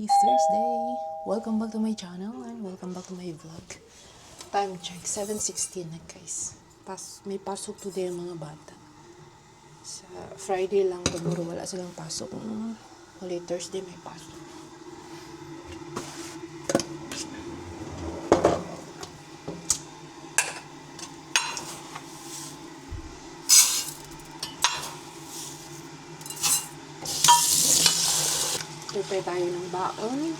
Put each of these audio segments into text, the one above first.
Thursday! Welcome back to my channel and welcome back to my vlog. Time check, 7:16 na guys. May pasok today ang mga bata. Sa Friday lang, tomorrow wala silang pasok. Holy Thursday may pasok. Prepare tayo ng baon.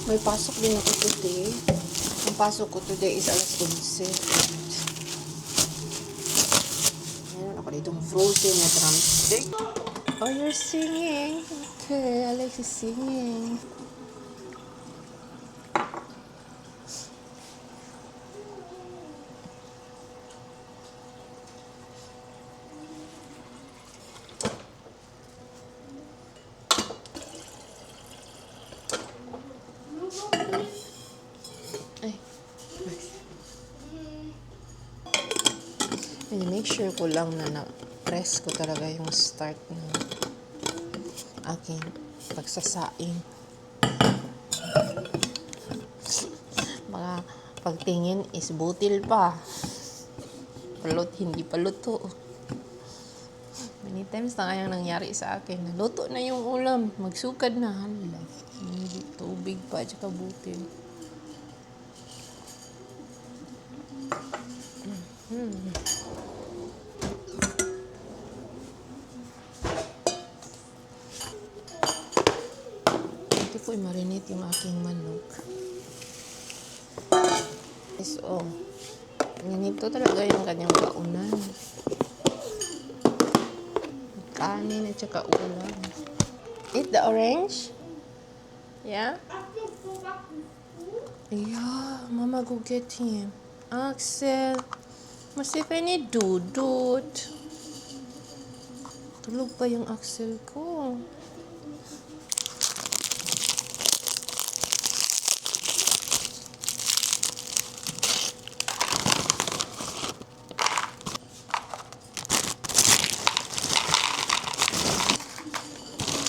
May pasok din ako today. Ang pasok ko today is alas 11. Meron ako ditong frozen na drumstick. Oh, you're singing. Okay, I like to singing. Make sure ko lang na na-press ko talaga yung start ng aking pagsasaing. Mga pagtingin is butil pa. Palot, hindi pa luto. Many times na kayang nangyari sa akin. Naluto na yung ulam. Magsukad na. Hala. Hindi tubig pa. Tsaka butil. Ito po i-marinate yung aking manok. So, ganito talaga yung kanyang kaunan. Kanin at saka ulam. Eat the orange? Yeah? Yeah, Mama go get him. Axel, masip ni dudut. Tulog pa yung Axel ko.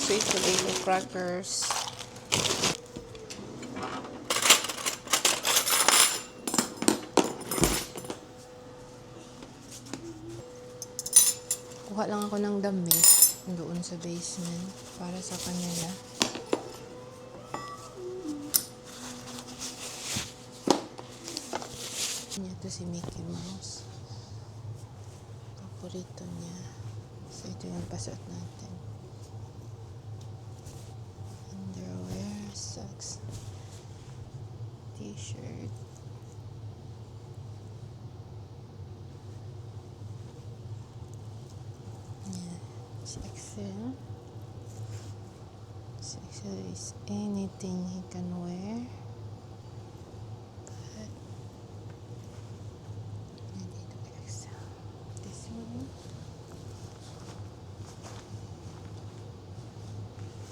Sweet potato crackers. Kuha lang ako ng damit doon sa basement para sa kanila. Ito si Mickey Mouse. Paborito niya. So ito yung pasot natin. Underwear, socks, t-shirt. Axel. So Axel is anything he can wear. But nandito kay Axel. This one.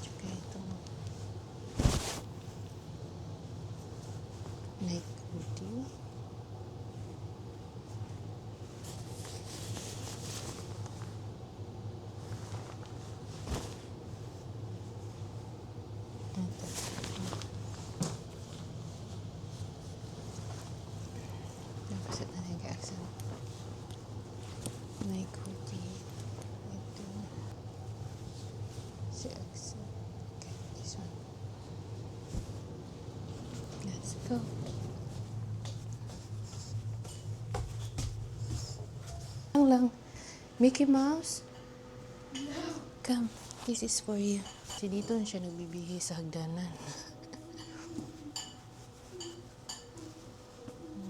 Tsaka ito. Night hoodie. Napasat na yung Axel. Night hoodie. Ito. Si Axel. Okay, this one. Let's go. Lang. Mickey Mouse? Come. This is for you. Si dito na siya nagbibihi sa hagdanan.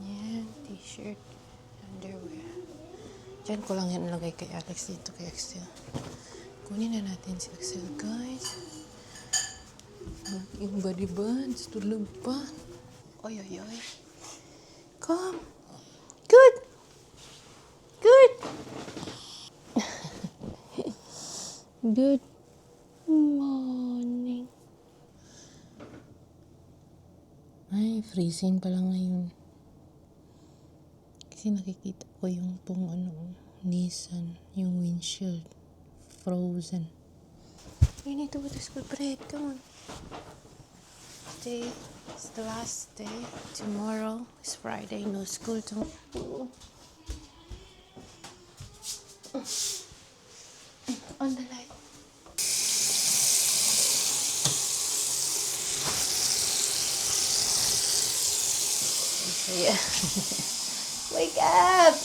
Yan, t-shirt, underwear. Diyan ko lang yan nalagay kay Alex dito kay Axel. Kunin na natin si Axel, guys. Yung body bands, tulog pa. Oy, oy, oy. Come. Good. Good. Good. Ay, freezing pala ngayon. Kasi nakikita ko yung pong Nissan, yung windshield. Frozen. You need to go to school, Brett. Come on. Today is the last day. Tomorrow is Friday. No school tomorrow. On the light. Yeah. Wake up!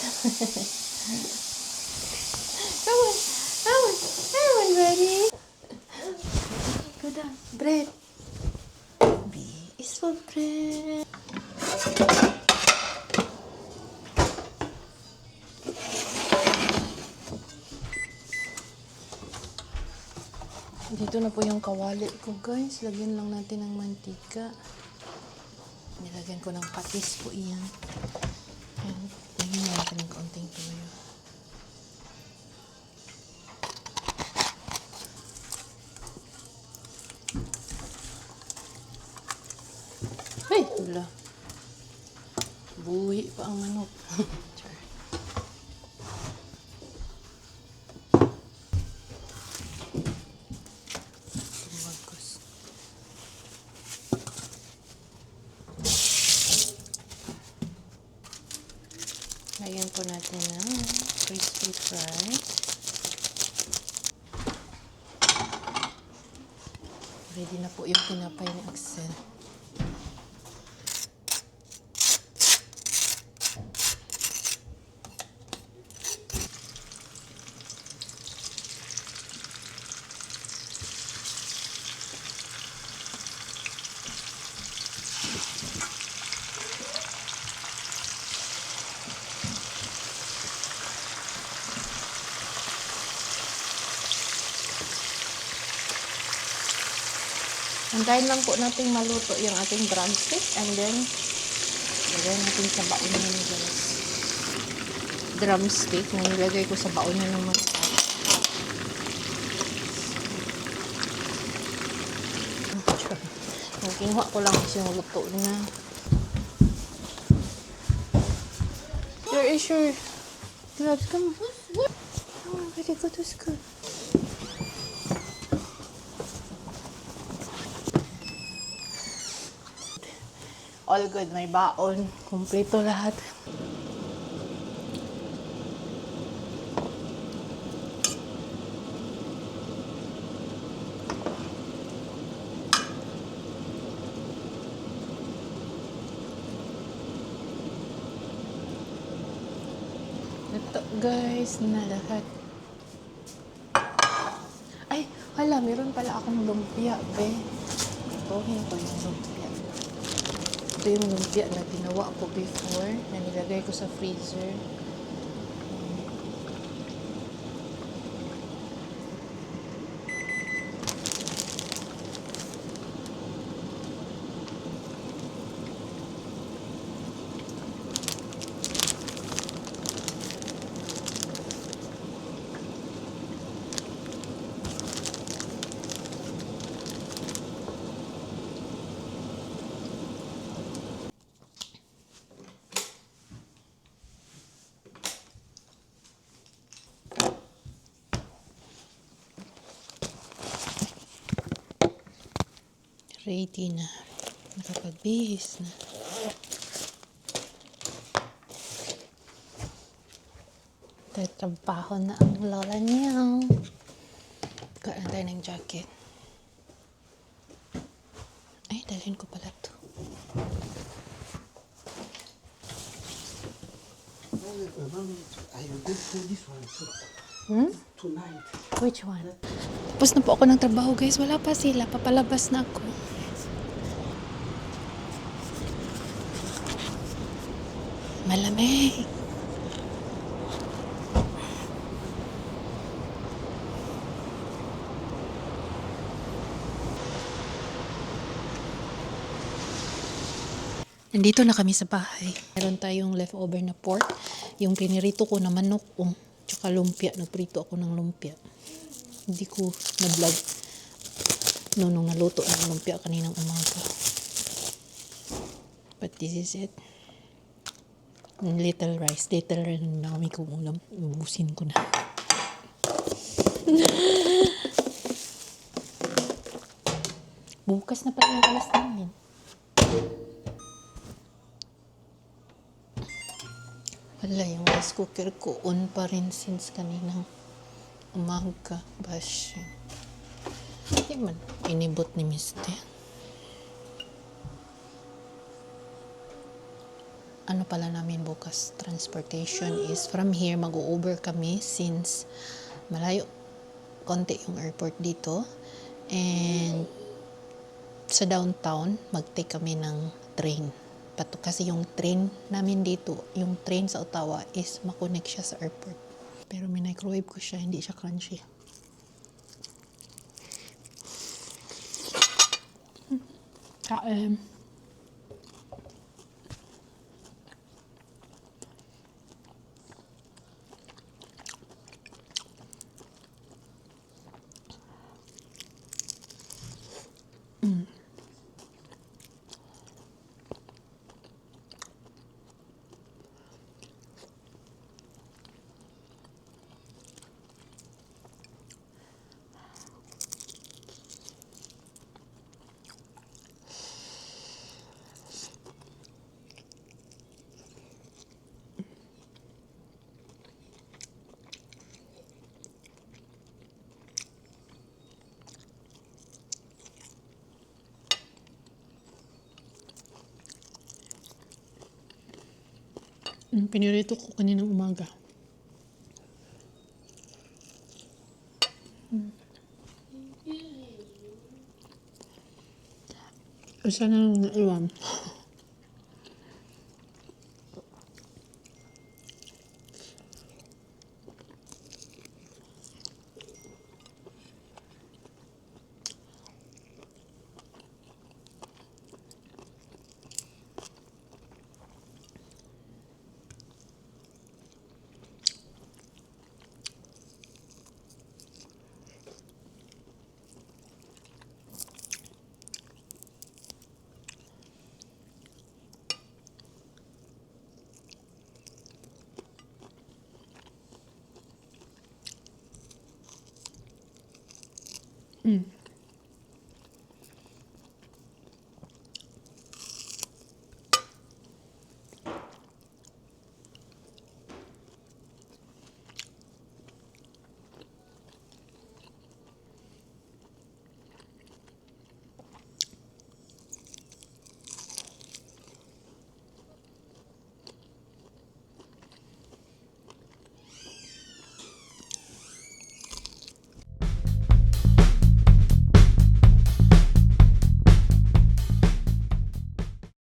Come on, come on, come on, buddy. Go down, bread. B is for bread. Dito na po yung kawali ko, guys. Lagyan lang natin ng mantika. Nilagyan ko ng patis po iyan. Ayan. Lagyan natin ng kaunting tuyo. Ay! Wala. Buhi pa ang manok. Char. Tumagos. Lagyan po natin ng crispy fry. Ready na po yung tinapay ni Axel. Antayin lang po natin maluto yung ating drumstick and then lagay natin sa baon niya guys. Drumstick na nilagay ko sa baon niya ng mga tao. Kinuha ko lang kasi yung luto na. Where is your gloves? Come on. Come on, ready go to school. All good, may baon. Kumpleto lahat. Ito guys, na lahat. Ay, hala, meron pala akong lumpia, be. Tuhin ko yung lumpia. Ito yung lumpia na ginawa ko before, na nilagay ko sa freezer. Ready na. Nakapagbihis na. Tatrabaho na ang lola niya. Kain tayo ng jacket. Ay, dalhin ko pala to. I will go through this one tonight. Which one? Tapos na po ako ng trabaho, guys. Wala pa sila. Papalabas na ako. Malamig. Nandito na kami sa bahay. Meron tayong leftover na pork. Yung pinirito ko na manok. Tsaka lumpia. Nagprito ako ng lumpia. Hindi ko na-vlog nung naluto ng lumpia kaninang umaga. But this is it. Little rice. Little rin ang dami kong ulam. Ubusin ko na. Bukas na pala yung alas namin. Wala, yung rice cooker ko on pa rin since kaninang umaga. Bash. Hindi man. Inibot ni Mr. Ano pala namin bukas transportation is from here mag-o-over kami since malayo konti yung airport dito, and sa downtown mag-take kami ng train kasi yung train namin dito, yung train sa Ottawa is makonect siya sa airport, pero minicrowave ko siya, hindi siya crunchy. Kain. Pinirito ko kaninang umaga. Isa na lang naiwan.